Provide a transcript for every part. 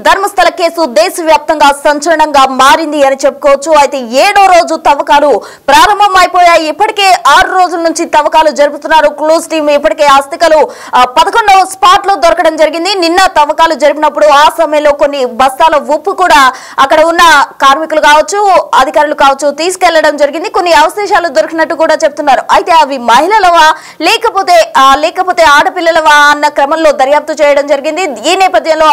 Dharmasthala case దేశవ్యాప్తంగా సంచలనంగా మారింది అని చెప్పుకోవచ్చు. అయితే 7వ రోజు తవ్వకాలు ప్రారంభం అయిపోయాయి. ఇప్పటికే 6 రోజుల నుంచి తవ్వకాలు జరుపుతున్నారు. క్లూస్ టీమ్ ఇప్పటికే అస్థికలు 11వ స్పాట్ లో దొరకడం జరిగింది. నిన్న తవ్వకాలు జరిపినప్పుడు ఆ సమయంలో కొన్ని బస్తాల ఉప్పు కూడా అక్కడ ఉన్న కార్మికులు కావచ్చు, అధికారులు కావచ్చు తీసుకెళ్లడం జరిగింది. కొన్ని అవశేషాలు దొరికినట్టు కూడా చెప్తున్నారు. అయితే అవి మహిళలవా లేకపోతే ఆడపిల్లలవా అన్న క్రమంలో దర్యాప్తు చేయడం జరిగింది. ఈ నేపథ్యంలో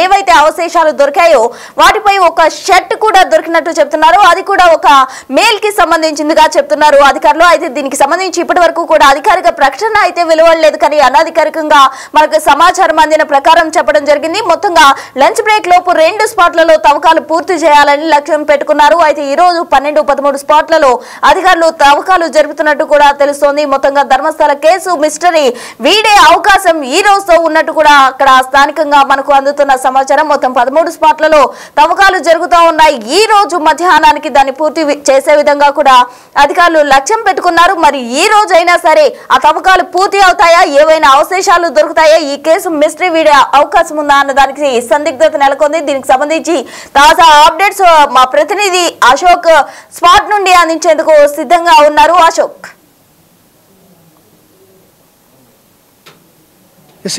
ఏవైతే అవశేషాలు దొరికాయో వాటిపై ఒక షర్ట్ కూడా దొరికినట్టు చెప్తున్నారు. అది కూడా ఒక మేల్ కి సంబంధించిందిగా చెప్తున్నారు అధికారులు. అయితే దీనికి సంబంధించి ఇప్పటి వరకు కూడా అధికారిక ప్రకటన అయితే వెలువడలేదు. కానీ అనధికారికంగా మనకు సమాచారం అందిన ప్రకారం చెప్పడం జరిగింది. మొత్తంగా లంచ్ బ్రేక్ లోపు 2 స్పాట్లలో తవ్వకాలు పూర్తి చేయాలని లక్ష్యం పెట్టుకున్నారు. అయితే ఈ రోజు 12, 13 స్పాట్లలో అధికారులు తవ్వకాలు జరుపుతున్నట్టు కూడా తెలుస్తోంది. మొత్తంగా ధర్మస్థల కేసు మిస్టరీ వీడే అవకాశం ఈ రోజుతో ఉన్నట్టు కూడా అక్కడ స్థానికంగా మనకు అందుతున్న సమాచారం. మొత్తం 13 స్పాట్లలో తవ్వకాలు జరుగుతూ ఉన్నాయి. ఈ రోజు మధ్యాహ్నానికి దాన్ని పూర్తి చేసే విధంగా కూడా అధికారులు లక్ష్యం పెట్టుకున్నారు. మరి ఈ రోజు అయినా సరే ఆ తవ్వకాలు పూర్తి అవుతాయా, ఏవైనా అవశేషాలు దొరుకుతాయా, ఈ కేసు మిస్టరీ వీడే అవకాశం ఉందా అన్న దానికి సందిగ్ధత నెలకొంది. దీనికి సంబంధించి తాజా అప్డేట్స్ మా ప్రతినిధి అశోక్ స్పాట్ నుండి అందించేందుకు సిద్ధంగా ఉన్నారు. అశోక్,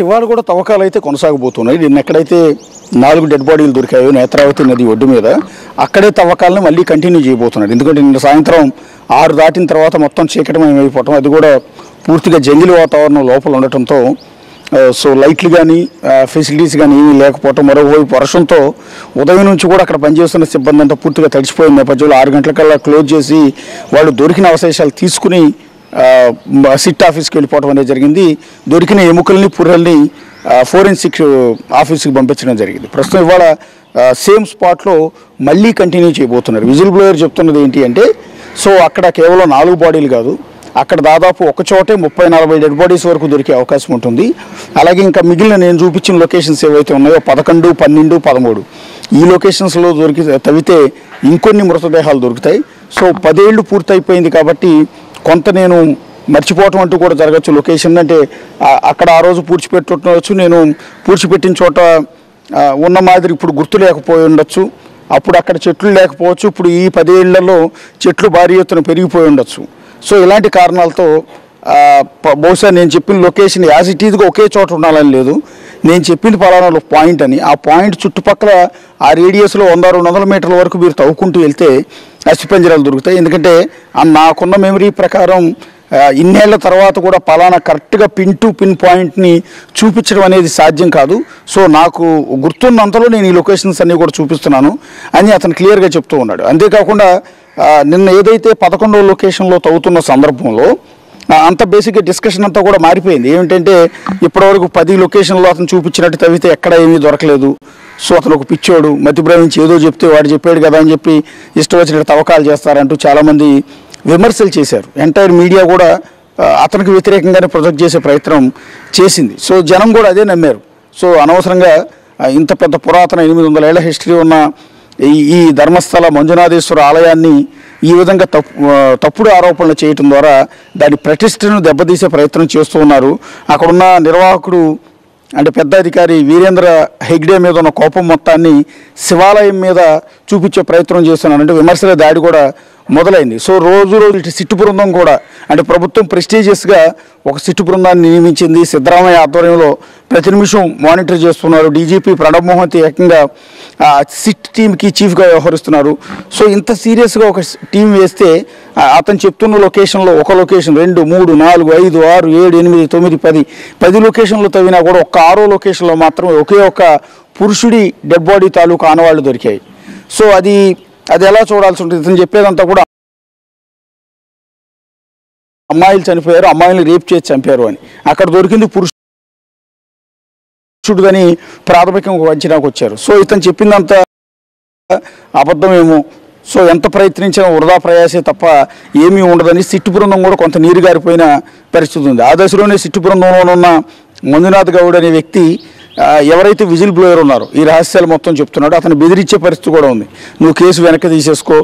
ఇవాళ కూడా తవ్వకాలు అయితే కొనసాగబోతున్నాయి. నిన్న ఎక్కడైతే 4 డెడ్ బాడీలు దొరికాయో నేత్రావతి నది ఒడ్డు మీద, అక్కడే తవ్వకాలను మళ్ళీ కంటిన్యూ చేయబోతున్నారు. ఎందుకంటే నిన్న సాయంత్రం 6 దాటిన తర్వాత మొత్తం చీకటమయమైపోవటం, అది కూడా పూర్తిగా జంగిలి వాతావరణం లోపల ఉండటంతో సో లైట్లు కానీ ఫెసిలిటీస్ కానీ ఏమీ లేకపోవటం, మరోవైపు వర్షంతో ఉదయం నుంచి కూడా అక్కడ పనిచేస్తున్న సిబ్బంది అంతా పూర్తిగా తడిచిపోయిన నేపథ్యంలో 6 గంటలకల్లా క్లోజ్ చేసి వాళ్ళు దొరికిన అవశేషాలు తీసుకుని సిట్ ఆఫీస్కి వెళ్ళిపోవడం అనేది జరిగింది. దొరికిన ఎముకల్ని పుర్రల్ని ఫోరెన్సిక్ ఆఫీస్కి పంపించడం జరిగింది. ప్రస్తుతం ఇవాళ సేమ్ స్పాట్లో మళ్ళీ కంటిన్యూ చేయబోతున్నారు. విజిల్ బ్లోయర్ చెప్తున్నది ఏంటి అంటే, సో అక్కడ కేవలం 4 బాడీలు కాదు, అక్కడ దాదాపు ఒక చోటే 30-40 డెడ్ బాడీస్ వరకు దొరికే అవకాశం ఉంటుంది. అలాగే ఇంకా మిగిలిన నేను చూపించిన లొకేషన్స్ ఏవైతే ఉన్నాయో 11, 12, 13 ఈ లొకేషన్స్లో తవ్వితే ఇంకొన్ని మృతదేహాలు దొరుకుతాయి. సో 10 ఏళ్ళు పూర్తయిపోయింది కాబట్టి కొంత నేను మర్చిపోవటం అంటూ కూడా జరగచ్చు. లొకేషన్ అంటే అక్కడ ఆ రోజు పూడ్చిపెట్టవచ్చు, నేను పూడ్చిపెట్టిన చోట ఉన్న మాదిరి ఇప్పుడు గుర్తు లేకపోయి ఉండొచ్చు, అప్పుడు అక్కడ చెట్లు లేకపోవచ్చు, ఇప్పుడు ఈ 10 ఏళ్లలో చెట్లు భారీ ఎత్తున పెరిగిపోయి ఉండొచ్చు. సో ఇలాంటి కారణాలతో బహుశా నేను చెప్పిన లొకేషన్ యాజ్ ఇట్ ఈజ్గా ఒకే చోట ఉండాలని లేదు. నేను చెప్పింది పలానా పాయింట్ అని, ఆ పాయింట్ చుట్టుపక్కల ఆ రేడియస్లో 100-200 మీటర్ల వరకు మీరు తవ్వుకుంటూ వెళ్తే అస్థిపంజరాలు దొరుకుతాయి. ఎందుకంటే నాకున్న మెమరీ ప్రకారం ఇన్నేళ్ల తర్వాత కూడా పలానా కరెక్ట్గా పిన్ టు పిన్ పాయింట్ని చూపించడం అనేది సాధ్యం కాదు. సో నాకు గుర్తున్నంతలో నేను ఈ లొకేషన్స్ అన్నీ కూడా చూపిస్తున్నాను అని అతను క్లియర్గా చెప్తూ ఉన్నాడు. అంతేకాకుండా నిన్న ఏదైతే 11వ లొకేషన్లో తవ్వుతున్న సందర్భంలో అంత బేసిక్గా డిస్కషన్ అంతా కూడా మారిపోయింది. ఏమిటంటే ఇప్పటివరకు 10 లొకేషన్లో అతను చూపించినట్టు తవ్వితే ఎక్కడ ఏమీ దొరకలేదు, సో అతను ఒక పిచ్చోడు, మతిభ్రమించి ఏదో చెప్తే వాడు చెప్పాడు కదా అని చెప్పి ఇష్టం వచ్చినట్టు తవ్వకాలు చేస్తారంటూ చాలామంది విమర్శలు చేశారు. ఎంటైర్ మీడియా కూడా అతనికి వ్యతిరేకంగానే ప్రొజెక్ట్ చేసే ప్రయత్నం చేసింది. సో జనం కూడా అదే నమ్మారు. సో అనవసరంగా ఇంత పెద్ద పురాతన 800 ఏళ్ల హిస్టరీ ఉన్న ఈ ధర్మస్థల మంజునాథేశ్వర ఆలయాన్ని ఈ విధంగా తప్పుడు ఆరోపణలు చేయటం ద్వారా దాని ప్రతిష్టను దెబ్బతీసే ప్రయత్నం చేస్తూ ఉన్నారు. అక్కడున్న నిర్వాహకుడు అంటే పెద్ద అధికారి వీరేంద్ర హెగ్డే మీద ఉన్న కోపం మొత్తాన్ని శివాలయం మీద చూపించే ప్రయత్నం చేస్తున్నాను. అంటే విమర్శల దాడి కూడా మొదలైంది. సో రోజు ఇటు సిట్టు బృందం కూడా అంటే ప్రభుత్వం ప్రెస్టీజియస్గా ఒక సిట్టు బృందాన్ని నియమించింది. సిద్ధరామయ్య ఆధ్వర్యంలో ప్రతి నిమిషం మానిటర్ చేస్తున్నారు. డీజీపీ ప్రణబ్ మోహంతి ఏకంగా సిట్ టీమ్కి చీఫ్గా వ్యవహరిస్తున్నారు. సో ఇంత సీరియస్గా ఒక టీం వేస్తే అతను చెప్తున్న లొకేషన్లో ఒక లొకేషన్ 2, 3, 4, 5, 6, 7, 8, 9, 10 లొకేషన్లు తవ్వినా కూడా ఒక్క 6వ లొకేషన్లో మాత్రం ఒకే ఒక్క పురుషుడి డెడ్ బాడీ తాలూకు ఆనవాళ్లు దొరికాయి. సో అది ఎలా చూడాల్సి ఉంటుంది? ఇతను చెప్పేదంతా కూడా అమ్మాయిలు చనిపోయారు, అమ్మాయిలు రేప్ చేసి చంపారు అని. అక్కడ దొరికింది పురుషుడుదని ప్రాథమికంగా అంచనాకు వచ్చారు. సో ఇతను చెప్పిందంతా అబద్ధమేమో, సో ఎంత ప్రయత్నించినా వృధా ప్రయాసే తప్ప ఏమీ ఉండదని సిట్టు బృందం కూడా కొంత నీరు గారిపోయిన పరిస్థితి ఉంది. ఆ దశలోనే సిట్టు బృందంలోనున్న మంజునాథ్ గౌడ్ అనే వ్యక్తి ఎవరైతే విజిల్ బ్లోయర్ ఉన్నారో ఈ రహస్యాలు మొత్తం చెప్తున్నాడో అతను బెదిరించే పరిస్థితి కూడా ఉంది. నువ్వు కేసు వెనక్కి తీసేసుకో,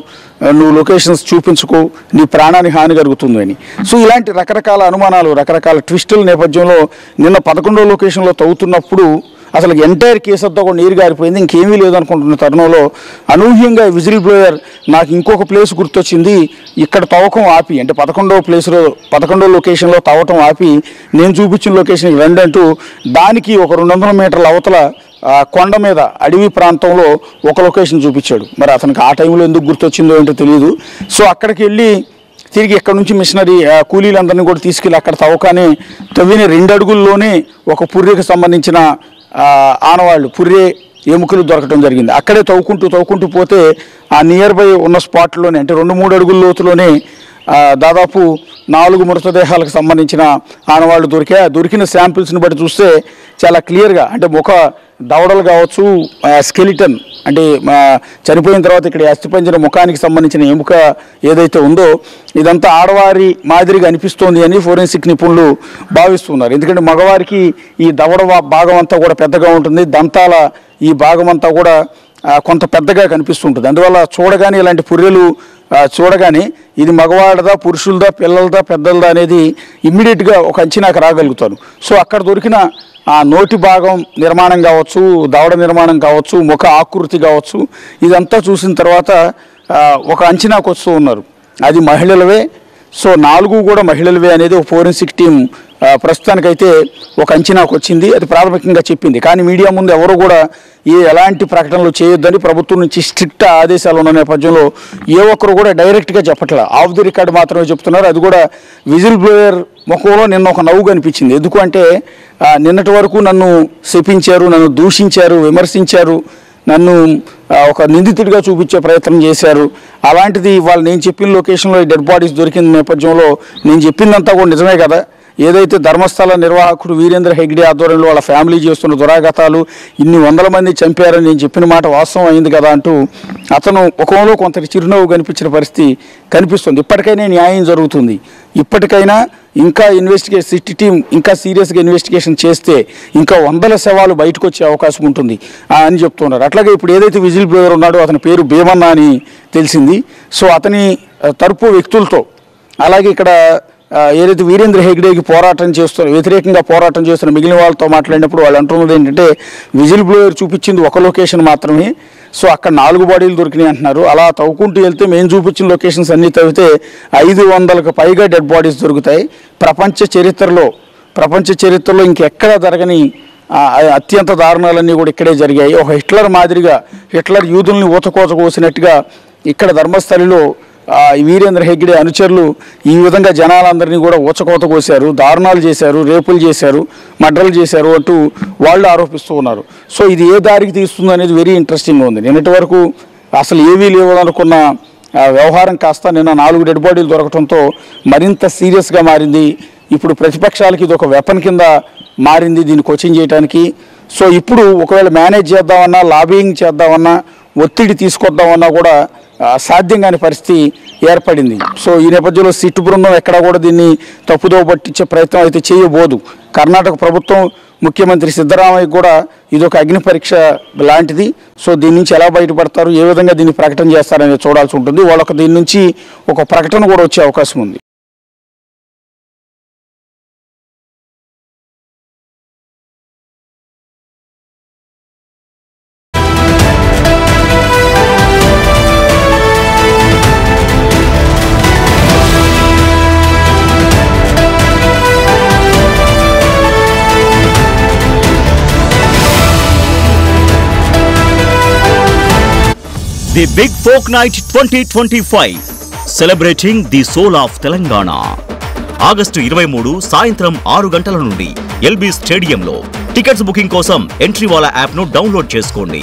నువ్వు లొకేషన్స్ చూపించుకో, నీ ప్రాణానికి హాని కలుగుతుంది అని. సో ఇలాంటి రకరకాల అనుమానాలు, రకరకాల ట్విస్టుల నేపథ్యంలో నిన్న 11వ లొకేషన్లో తవ్వుతున్నప్పుడు అసలు ఎంటైర్ కేసు అంతా కూడా నీరు గారిపోయింది, ఇంకేమీ లేదనుకుంటున్న తరుణంలో అనూహ్యంగా విజిల్ బ్లోయర్ నాకు ఇంకొక ప్లేస్ గుర్తొచ్చింది. ఇక్కడ తవ్వకం ఆపి, అంటే 11వ లొకేషన్లో తవ్వటం ఆపి నేను చూపించిన లొకేషన్కి రండి అంటూ దానికి ఒక 200 మీటర్ల అవతల కొండ మీద అడవి ప్రాంతంలో ఒక లొకేషన్ చూపించాడు. మరి అతనికి ఆ టైంలో ఎందుకు గుర్తొచ్చిందో ఏంటో తెలియదు. సో అక్కడికి వెళ్ళి తిరిగి ఇక్కడ నుంచి మిషనరీ కూలీలందరినీ కూడా తీసుకెళ్ళి అక్కడ తవ్వకానే తవ్విన 2 అడుగుల్లోనే ఒక పుర్రెకి సంబంధించిన ఆనవాళ్ళు, పుర్రె ఎముకలు దొరకడం జరిగింది. అక్కడే తవ్వుకుంటూ పోతే ఆ నియర్ బై ఉన్న స్పాట్లోనే, అంటే 2-3 అడుగుల లోతులోనే దాదాపు 4 మృతదేహాలకు సంబంధించిన ఆనవాళ్ళు దొరికిన శాంపిల్స్ని బట్టి చూస్తే చాలా క్లియర్గా, అంటే ముఖ దవడలు కావచ్చు, స్కెలిటన్ అంటే చనిపోయిన తర్వాత ఇక్కడ అస్థిపంజర ముఖానికి సంబంధించిన ఎముక ఏదైతే ఉందో ఇదంతా ఆడవారి మాదిరిగా అనిపిస్తోంది అని ఫోరెన్సిక్ నిపుణులు భావిస్తున్నారు. ఎందుకంటే మగవారికి ఈ దవడ భాగం అంతా కూడా పెద్దగా ఉంటుంది, దంతాల ఈ భాగం అంతా కూడా కొంత పెద్దగా కనిపిస్తుంటుంది. అందువల్ల చూడగానే ఇలాంటి పుర్రెలు చూడగానే ఇది మగవాడదా, పురుషులదా, పిల్లలదా, పెద్దలదా అనేది ఇమ్మీడియట్గా ఒక అంచనాకు రాగలుగుతారు. సో అక్కడ దొరికిన ఆ నోటి భాగం నిర్మాణం కావచ్చు, దవడ నిర్మాణం కావచ్చు, ముఖ ఆకృతి కావచ్చు, ఇదంతా చూసిన తర్వాత ఒక అంచనాకు వస్తూ ఉన్నారు అది మహిళలవే. సో 4 కూడా మహిళలవే అనేది ఒక ఫోరెన్సిక్ టీం ప్రస్తుతానికైతే ఒక అంచనాకు వచ్చింది, అది ప్రాథమికంగా చెప్పింది. కానీ మీడియా ముందు ఎవరు కూడా ఎలాంటి ప్రకటనలు చేయొద్దని ప్రభుత్వం నుంచి స్ట్రిక్ట్ ఆదేశాలు ఉన్న నేపథ్యంలో ఏ ఒక్కరు కూడా డైరెక్ట్గా చెప్పట్లేదు, ఆఫ్ ది రికార్డ్ మాత్రమే చెప్తున్నారు. అది కూడా విజిల్ బ్లోయర్ ముఖంలో నిన్న ఒక నవ్వు కనిపించింది. ఎందుకు అంటే నిన్నటి వరకు నన్ను శపించారు, నన్ను దూషించారు, విమర్శించారు, నన్ను ఒక నిందితుడిగా చూపించే ప్రయత్నం చేశారు. అలాంటిది వాళ్ళు నేను చెప్పిన లొకేషన్లో డెడ్ బాడీస్ దొరికిన నేపథ్యంలో నేను చెప్పిందంతా కూడా నిజమే కదా, ఏదైతే ధర్మస్థల నిర్వాహకుడు వీరేంద్ర హెగ్డే ఆధ్వర్యంలో వాళ్ళ ఫ్యామిలీ చేస్తున్న దురాఘాతాలు, ఇన్ని 100 మంది చంపారని నేను చెప్పిన మాట వాస్తవం అయింది కదా అంటూ అతను ముఖంలో కొంత చిరునవ్వు కనిపించిన పరిస్థితి కనిపిస్తుంది. ఇప్పటికైనా న్యాయం జరుగుతుంది, ఇప్పటికైనా ఇంకా సిటీ టీం ఇంకా సీరియస్గా ఇన్వెస్టిగేషన్ చేస్తే ఇంకా 100 శవాలు బయటకు వచ్చే అవకాశం ఉంటుంది అని చెప్తున్నారు. అట్లాగే ఇప్పుడు ఏదైతే విజిల్ బ్లోయర్ ఉన్నాడో అతని పేరు భీమన్న అని తెలిసింది. సో అతని తరపు వ్యక్తులతో, అలాగే ఇక్కడ ఏదైతే వీరేంద్ర హెగ్డేకి వ్యతిరేకంగా పోరాటం చేస్తున్న మిగిలిన వాళ్ళతో మాట్లాడినప్పుడు వాళ్ళు అంటున్నది ఏంటంటే విజిల్ బ్లోయర్ చూపించింది ఒక లొకేషన్ మాత్రమే, సో అక్కడ 4 బాడీలు దొరికినాయి అంటున్నారు. అలా తవ్వుకుంటూ వెళ్తే మేము చూపించిన లొకేషన్స్ అన్నీ తవ్వితే 500కు పైగా డెడ్ బాడీస్ దొరుకుతాయి. ప్రపంచ చరిత్రలో ఇంకెక్కడా జరగని అత్యంత దారుణాలన్నీ కూడా ఇక్కడే జరిగాయి. ఒక హిట్లర్ మాదిరిగా, హిట్లర్ యూదుల్ని ఊతకోత కోసినట్టుగా ఇక్కడ ధర్మస్థలిలో వీరేంద్ర హెగ్డే అనుచరులు ఈ విధంగా జనాలందరినీ కూడా ఊచకోత కోశారు, దారుణాలు చేశారు, రేపులు చేశారు, మర్డర్లు చేశారు అంటూ వాళ్ళు ఆరోపిస్తూ ఉన్నారు. సో ఇది ఏ దారికి తీస్తుంది అనేది వెరీ ఇంట్రెస్టింగ్గా ఉంది. నిన్నటి వరకు అసలు ఏవీ లేవనుకున్న వ్యవహారం కాస్త నిన్న 4 డెడ్ బాడీలు దొరకడంతో మరింత సీరియస్గా మారింది. ఇప్పుడు ప్రతిపక్షాలకి ఇది ఒక వెపన్ కింద మారింది దీన్ని కోచింగ్ చేయడానికి. సో ఇప్పుడు ఒకవేళ మేనేజ్ చేద్దామన్నా, లాబింగ్ చేద్దామన్నా, ఒత్తిడి తీసుకొద్దామన్నా కూడా సాధ్యం కాని పరిస్థితి ఏర్పడింది. సో ఈ నేపథ్యంలో సిట్ బృందం ఎక్కడా కూడా దీన్ని తప్పుదోవ పట్టించే ప్రయత్నం అయితే చేయబోదు. కర్ణాటక ప్రభుత్వం ముఖ్యమంత్రి సిద్ధరామయ్య కూడా ఇదొక అగ్ని పరీక్ష లాంటిది. సో దీని నుంచి ఎలా బయటపడతారు, ఏ విధంగా దీన్ని ప్రకటన చేస్తారనేది చూడాల్సి ఉంటుంది. వాళ్ళకు దీని నుంచి ఒక ప్రకటన కూడా వచ్చే అవకాశం ఉంది. The Big Folk Night 2025 celebrating the soul of Telangana. August 23 సాయంత్రం 6 గంటల నుండి ఎల్బీ స్టేడియంలో. టికెట్స్ బుకింగ్ కోసం ఎంట్రీ వాలా యాప్ ను డౌన్లోడ్ చేసుకోండి.